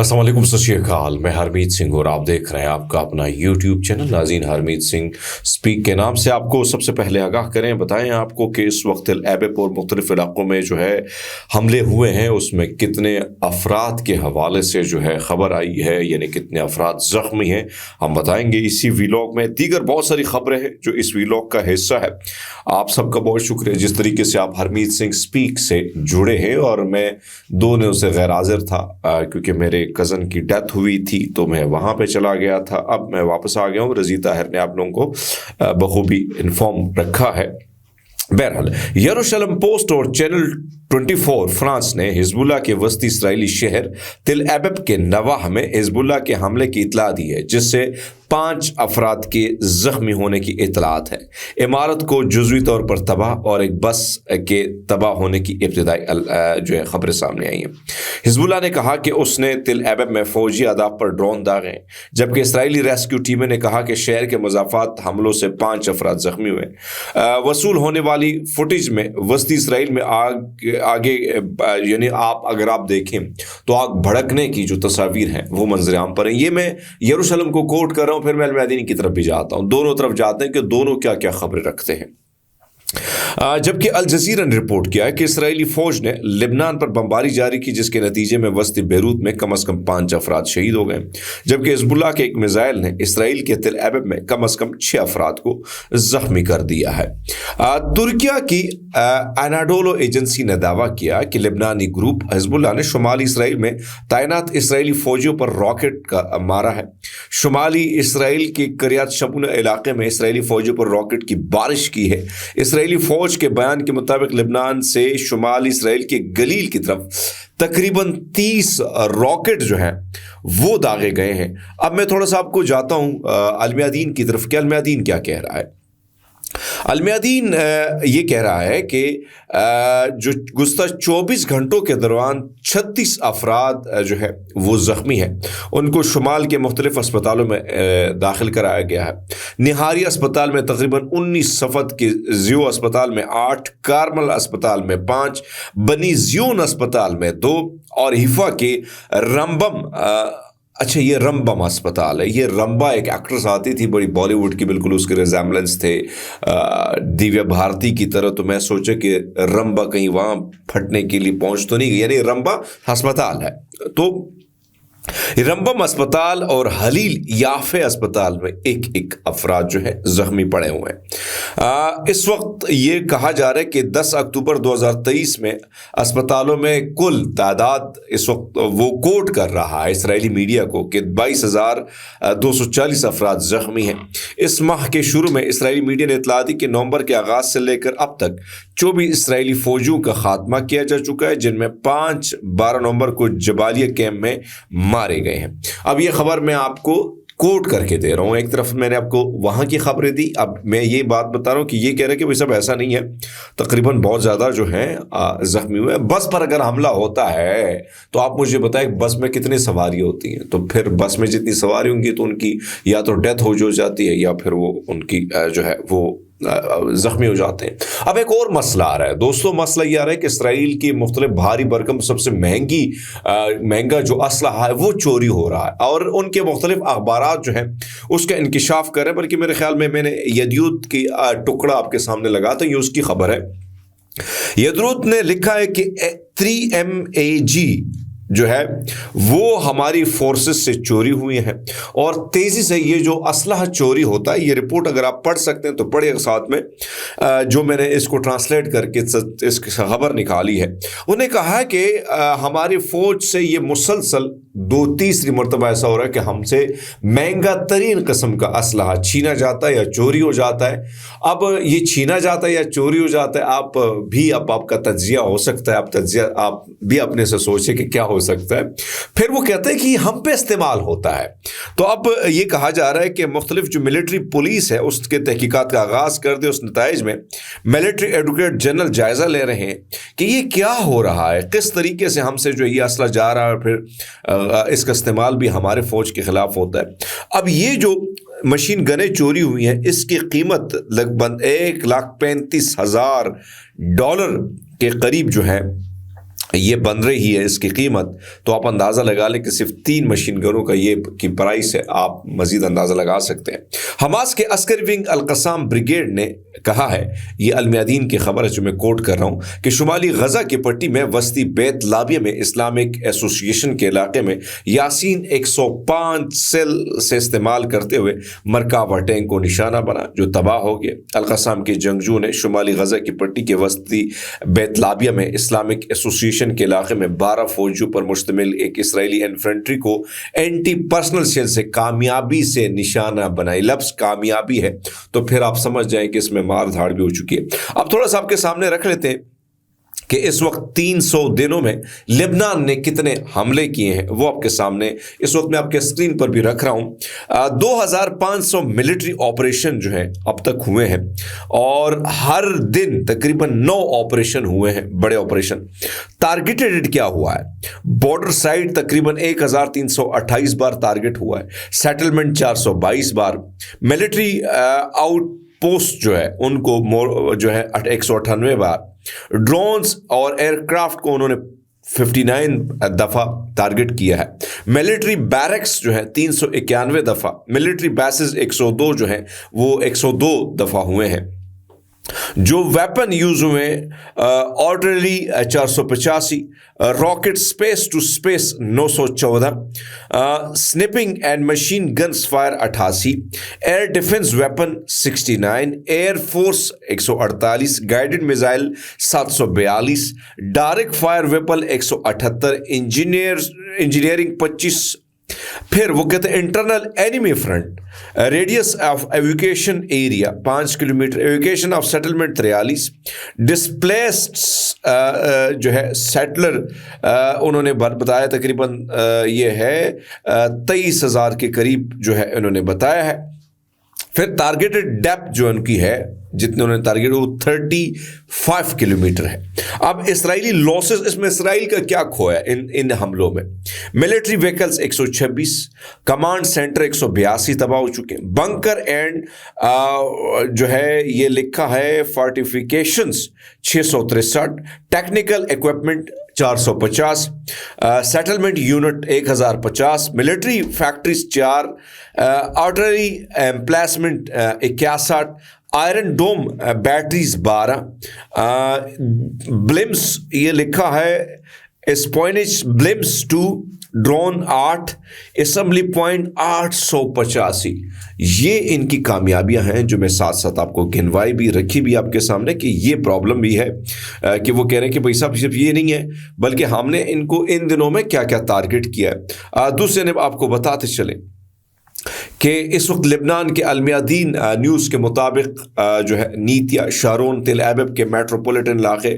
अस्सलाम वालेकुम, सत श्री अकाल। मैं हरमीत सिंह और आप देख रहे हैं आपका अपना यूट्यूब चैनल नाज़रीन हरमीत सिंह स्पीक के नाम से। आपको सबसे पहले आगाह करें, बताएं आपको कि इस वक्त तेल एबब और मुख्तलिफ इलाकों में जो है हमले हुए हैं, उसमें कितने अफराद के हवाले से जो है ख़बर आई है, यानी कितने अफराद ज़ख्मी हैं, हम बताएंगे इसी वीलॉग में। दीगर बहुत सारी ख़बरें हैं जो इस वीलॉग का हिस्सा है। आप सबका बहुत शुक्रिया जिस तरीके से आप हरमीत सिंह स्पीक से जुड़े हैं। और मैं 2 दिनों से गैर हाजिर था क्योंकि मेरे कज़न की डेथ हुई थी, तो मैं वहाँ पे चला गया था। अब मैं वापस आ गया हूँ। रज़ी ताहिर ने आप लोगों को बखूबी इन्फॉर्म रखा है। बहरहाल, यरूशलेम पोस्ट और चैनल 24 फ्रांस ने हिजबुल्लाह के वस्ती इसराइली शहर तेल एबब के नवाह में हिजबुल्लाह के हमले की इतला दी है, जिससे 5 अफराद के जख्मी होने की इतलात है। इमारत को जुज़वी तौर पर तबाह और एक बस के तबाह होने की इब्तिदाई जो है खबरें सामने आई हैं। हिजबुल्लाह ने कहा कि उसने तेल एबब में फौजी अहदाफ पर ड्रोन दागे हैं, जबकि इसराइली रेस्क्यू टीमें ने कहा कि शहर के मज़ाफ़ात हमलों से 5 अफराद जख्मी हुए। वसूल होने वाली फुटेज में वस्ती इसराइल में आगे यानी अगर आप देखें तो आग भड़कने की जो तस्वीर हैं वो मंजर आम पर हैं। ये मैं यरूशलेम को कोट कर रहा हूँ, फिर मैं अल-मयादीन की तरफ भी जाता हूँ। दोनों तरफ जाते हैं कि दोनों क्या क्या खबरें रखते हैं। जबकि अल जज़ीरा ने रिपोर्ट किया है कि इसराइली फौज ने लिबनान पर बमबारी जारी की, जिसके नतीजे में वस्ती बेरूत में कम अज़ कम 5 अफराद शहीद हो गए। जबकि हिजबुल्लाह के एक मिसाइल ने इसराइल के तेल एबब में कम अज़ कम 6 अफराद को जख्मी कर दिया है। तुर्किया की अनाडोलो एजेंसी ने दावा किया कि लिबनानी ग्रुप हिजबुल्लाह ने शुमाली इसराइल में तैनात इसराइली फौजियों पर रॉकेट का मारा है। शुमाली इसराइल के करियात शमूना इलाके में इसराइली फौजियों पर रॉकेट की बारिश की है। इसराइली फौज के बयान के मुताबिक लिबनान से शुमाली इसराइल के गलील की तरफ तकरीबन 30 रॉकेट जो हैं वो दागे गए हैं। अब मैं थोड़ा सा आपको जाता हूँ अल-मयादीन की तरफ कि अल-मयादीन क्या कह रहा है। अल-मयादीन ये कह रहा है कि जो गुज़श्ता 24 घंटों के दौरान 36 अफराद जो है वो ज़ख्मी हैं। उनको शुमाल के मुख्तलिफ अस्पतालों में दाखिल कराया गया है। निहारी अस्पताल में तकरीबन 19, सफ़द के जियो अस्पताल में 8, कारमल अस्पताल में 5, बनी ज़ियोन अस्पताल में 2 और हिफा के रंबम अच्छा ये रंबम अस्पताल है। ये रंबा एक एक्ट्रेस आती थी बड़ी बॉलीवुड की, बिल्कुल उसके रिजेम्बलेंस थे दिव्या भारती की तरह। तो मैं सोचा कि रंबा कहीं वहाँ फटने के लिए पहुँच तो नहीं गई, यानी रंबा अस्पताल है। तो रंबम अस्पताल और हलील याफे अस्पताल में एक अफराद जो है जख्मी पड़े हुए हैं। इस वक्त ये कहा जा रहा है कि 10 अक्टूबर 2023 में अस्पतालों में कुल तादाद इस वक्त वो कोट कर रहा है इसराइली मीडिया को कि 22,240 अफराद जख्मी हैं। इस माह के शुरू में इसराइली मीडिया ने इतला दी कि नवंबर के आगाज से लेकर अब तक 24 इसराइली फौजियों का खात्मा किया जा चुका है, जिनमें 12 नवंबर को जबालिया कैंप में मारे गए हैं। अब ये खबर मैं आपको कोट करके दे रहा हूँ। एक तरफ मैंने आपको वहाँ की खबरें दी, अब मैं ये बात बता रहा हूँ कि ये कह रहे हैं कि भाई सब ऐसा नहीं है, तकरीबन बहुत ज़्यादा जो हैं ज़ख्मी हुए। बस पर अगर हमला होता है तो आप मुझे बताएं बस में कितनी सवारी होती हैं, तो फिर बस में जितनी सवारी होंगी तो उनकी या तो डेथ हो जाती है या फिर वो उनकी जो है वो ज़ख्मी हो जाते हैं। अब एक और मसला आ रहा है दोस्तों। मसला ये आ रहा है कि इसराइल की मुख्तलिफ भारी भरकम सबसे महंगा जो असलहा है वो चोरी हो रहा है और उनके मुख्तलिफ अखबारात जो हैं उसका इंकिशाफ कर रहे हैं। बल्कि मेरे ख्याल में मैंने यदूत की टुकड़ा आपके सामने लगा था, ये उसकी खबर है। यदूत ने लिखा है कि 3MAG जो है वो हमारी फोर्सेस से चोरी हुई हैं और तेज़ी से ये जो असलहा चोरी होता है, ये रिपोर्ट अगर आप पढ़ सकते हैं तो पढ़िए साथ में, जो मैंने इसको ट्रांसलेट करके इस खबर निकाली है। उन्हें कहा है कि हमारी फ़ौज से ये मुसलसल 2-3री मरतबा ऐसा हो रहा है कि हमसे महंगा तरीन किस्म का असलहा छीना जाता है या चोरी हो जाता है। अब ये छीना जाता है या चोरी हो जाता है, आप भी आपका तज्जिया हो सकता है, आप भी अपने से सोचें कि क्या हो सकता है। फिर वो कहते हैं कि हम पे इस्तेमाल होता है। तो अब ये कहा जा रहा है कि मुख्तलिफ जो मिलिट्री पुलिस है उसके तहकीकात का आगाज़ कर दे। उस नताइज में मिलिट्री एडवोकेट जनरल जायज़ा ले रहे हैं कि ये क्या हो रहा है, किस तरीके से हमसे जो ये असला जा रहा है, फिर इसका इस्तेमाल भी हमारे फ़ौज के ख़िलाफ़ होता है। अब ये जो मशीन गनें चोरी हुई हैं इसकी कीमत लगभग $1,35,000 के करीब जो है یہ بن رہی ہے اس کی قیمت، تو آپ اندازہ لگا لیں کہ صرف 3 مشین گنوں کا یہ کی پرائس ہے، آپ مزید اندازہ لگا سکتے ہیں۔ حماس کے عسکری ونگ القسام بریگیڈ نے کہا ہے، یہ المیادین کی خبر ہے جو میں کوٹ کر رہا ہوں، کہ شمالی غزہ کی پٹی میں وسطی بیت لابیہ میں اسلامک ایسوسی ایشن کے علاقے میں یاسین 105 سیل سے استعمال کرتے ہوئے مرکاوا ٹینک کو نشانہ بنا جو تباہ ہو گیا۔ القسام کے جنگجو نے شمالی غزہ کی پٹی کے وسطی بیت لابیہ میں اسلامک ایسوسی ایشن کے علاقے میں 12 فوجیوں پر مشتمل ایک اسرائیلی انفینٹری کو اینٹی پرسنل شیل سے کامیابی سے نشانہ بنائی۔ لفظ کامیابی ہے تو پھر آپ سمجھ جائیں کہ اس میں مار دھاڑ بھی ہو چکی ہے۔ اب تھوڑا سا آپ کے سامنے رکھ لیتے ہیں کہ اس وقت 300 دنوں میں لبنان نے کتنے حملے کیے ہیں، وہ آپ کے سامنے اس وقت میں آپ کے اسکرین پر بھی رکھ رہا ہوں۔ 2500 ملٹری آپریشن جو ہیں اب تک ہوئے ہیں، اور ہر دن تقریباً 9 آپریشن ہوئے ہیں، بڑے آپریشن۔ ٹارگیٹڈ کیا ہوا ہے؟ بارڈر سائٹ تقریباً 1328 بار ٹارگیٹ ہوا ہے، سیٹلمنٹ 422 بار، ملٹری آؤٹ پوسٹ جو ہے ان کو جو ہے 198 بار، ڈرونز اور ایئر کرافٹ کو انہوں نے 59 دفعہ ٹارگٹ کیا ہے، ملٹری بیرکس جو ہے 391 دفعہ، ملٹری بیسز 102 جو ہیں وہ 102 دفعہ ہوئے ہیں۔ جو ویپن یوز ہوئے artillery 485، rocket space to space 914، sniping and machine guns fire 88، air defence weapon 69، air force 148، guided missile 742، direct fire weapon 178، engineering 25۔ پھر وہ کہتے ہیں internal enemy front, radius of evacuation area 5 kilometre, evacuation of settlement 43، displaced جو ہے settler انہوں نے بتایا تقریباً یہ ہے 23,000 کے قریب جو ہے انہوں نے بتایا ہے۔ پھر ٹارگیٹڈ ڈیپتھ جو ان کی ہے جتنے انہوں نے ٹارگیٹ وہ 35 کلومیٹر ہے۔ اب اسرائیلی لاسز، اس میں اسرائیل کا کیا کھویا ان حملوں میں؟ ملٹری ویکلز 126، کمانڈ سینٹر 182 تباہ ہو چکے ہیں، بنکر اینڈ جو ہے یہ لکھا ہے fortifications 663، technical equipment 450، settlement unit 1050، military factories 4، artillery emplacement 61، Iron Dome batteries 12، بلمس یہ لکھا ہے اسپوائنچ بلمس 2، ڈرون 8، اسمبلی پوائنٹ 885۔ یہ ان کی کامیابیاں ہیں جو میں ساتھ ساتھ آپ کو گنوائی بھی رکھی بھی آپ کے سامنے کہ یہ پرابلم بھی ہے کہ وہ کہہ رہے ہیں کہ بھائی صاحب صرف یہ نہیں ہے بلکہ ہم نے ان کو ان دنوں میں کیا کیا ٹارگٹ کیا ہے۔ دوسرے جانب آپ کو بتاتے چلیں کہ اس وقت لبنان کے المیادین نیوز کے مطابق جو ہے نیتیا، شارون، تل ایبب کے میٹروپولیٹن علاقے،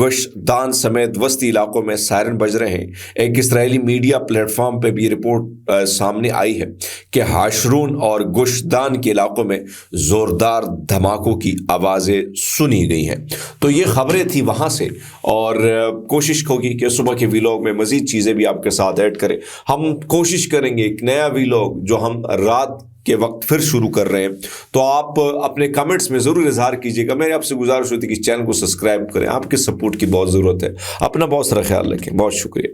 گش دان سمیت وسطی علاقوں میں سائرن بج رہے ہیں۔ ایک اسرائیلی میڈیا پلیٹ فارم پہ بھی یہ رپورٹ سامنے آئی ہے کہ ہاشرون اور گش دان کے علاقوں میں زوردار دھماکوں کی آوازیں سنی گئی ہیں۔ تو یہ خبریں تھی وہاں سے، اور کوشش ہوگی کہ صبح کے ویلاگ میں مزید چیزیں بھی آپ کے ساتھ ایڈ کریں۔ ہم کوشش کریں گے ایک نیا ویلاگ جو ہم رات کے وقت پھر شروع کر رہے ہیں، تو آپ اپنے کمنٹس میں ضرور اظہار کیجیے گا۔ میری آپ سے گزارش ہوتی ہے کہ چینل کو سبسکرائب کریں، آپ کے سپورٹ کی بہت ضرورت ہے۔ اپنا بہت سارا خیال رکھیں، بہت شکریہ۔